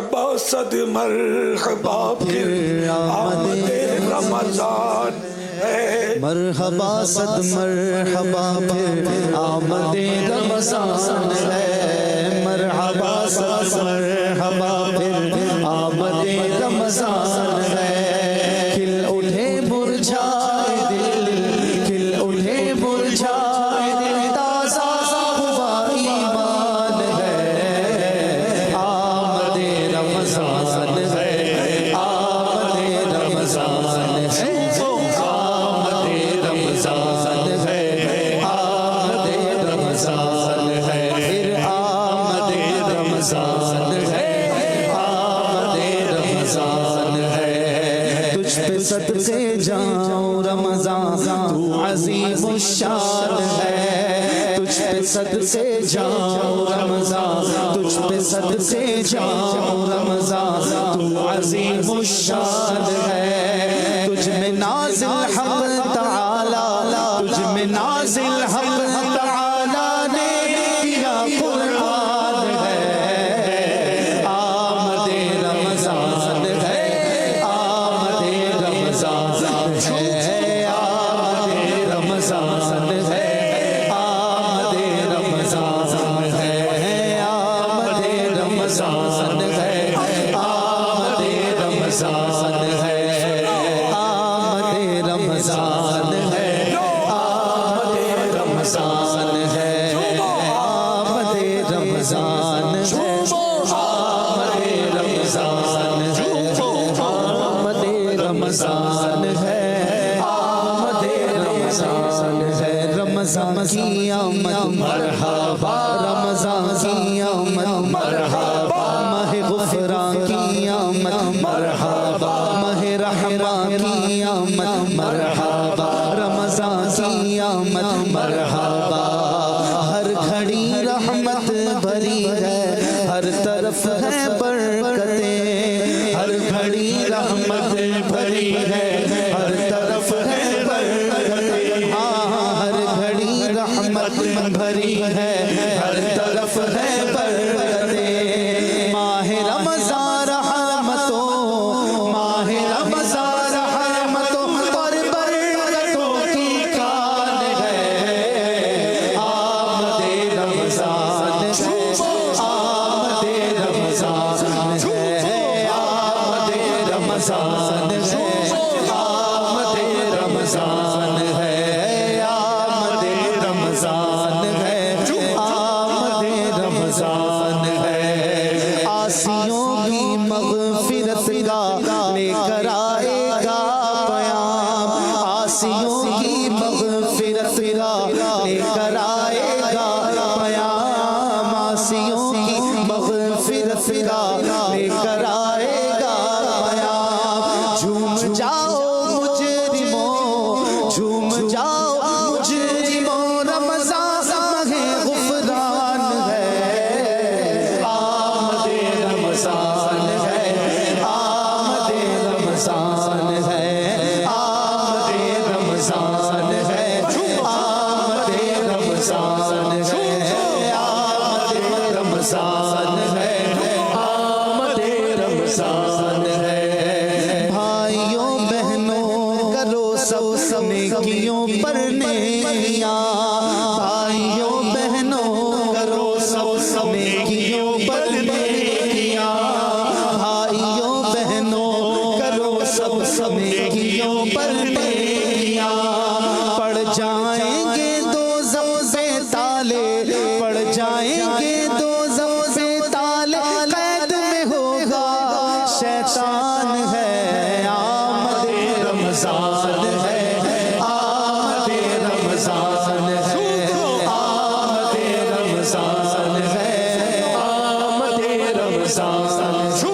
مرحبا صد مرحبا پھر آمد رمضان ہے، مرحبا صد مرحبا پھر آمد رمضان ہے، مرحبا صد مرحبا پھر آمد رمضان ہے، کھل اٹھے مرجھائے دل، کھل اٹھے مرجھائے دل، تازہ ہوا ایمان ہے، آمد رمضان ہے، آمد رمضان ہے، صدقے جاؤں رمضان تو عظیم الشان ہے، تجھ پہ صدقے جاؤں رمضان، تجھ پہ صدقے جاؤں رمضان تو عظیم الشان ہے، تجھ میں نازل حق تعالی، تجھ میں نازل حق تعالی نے کیا قرآن ہے، آمد رمضان ہے، آمد رمضان ہے، آمد رمضان ہے، آمد رمضان ہے، آمد رمضان ہے، آمد رمضان ہے، آمد رمضان ہے، آمد رمضان ہے، آمد رمضان ہے، آمد رمضان ہے، آمد رمضان ہے، آمد رمضان ہے، رمضان کی آمد مرحبا، رمضان کی آمد مرحبا، ماہ غفران کی آمد مرحبا، ماہ رحمت کی آمد مرحبا، رمضان کی آمد مرحبا، ہر گھڑی رحمت بھری ہے، ہر طرف ہے برکتیں، ہر گھڑی رحمت بھری ہے، ہر طرف ہے برکتیں، ہر گھڑی رحمت بھری ہے، ہر طرف ہے برکتیں، ماہ رمضان رحمتوں، ماہ رمضان رحمتوں اور برکتوں کی کان ہے، آمد رمضان ہے، آمد رمضان ہے، آمد رمضان ہے، آمد رمضان ہے، آمد رمضان ہے، آمد رمضان ہے، عاصیوں کی مغفرت کا لے کر آئے گا پیام، عاصیوں کی مغفرت کا لے کر آئے گا پیام، عاصیوں کی مغفرت کا لے کر آئے گا پیام، جھوم جاؤ مجرموں، جھوم جاؤ مجرموں، رمضان ماہ غفران ہے، آمد رمضان ہے، آمد رمضان ہے، آمد رمضان ہے، آمد رمضان ہے، آمد رمضان ہے، آمد رمضان ہے، بھائیوں بہنوں کرو سب نیکیوں پر نیکیاں، بھائیوں بہنوں کرو سب نیکیوں پر نیکیاں، بھائیوں بہنوں کرو سب نیکیوں پر نیکیاں، پڑ جائیں گے دو زوزے تالے، پڑ جائیں گے دو زوزے تالے، قید میں ہوگا شیطان ہے، آمد رمضان ہے، آمد رمضان ہے، آمد رمضان ہے، آمد رمضان ہے،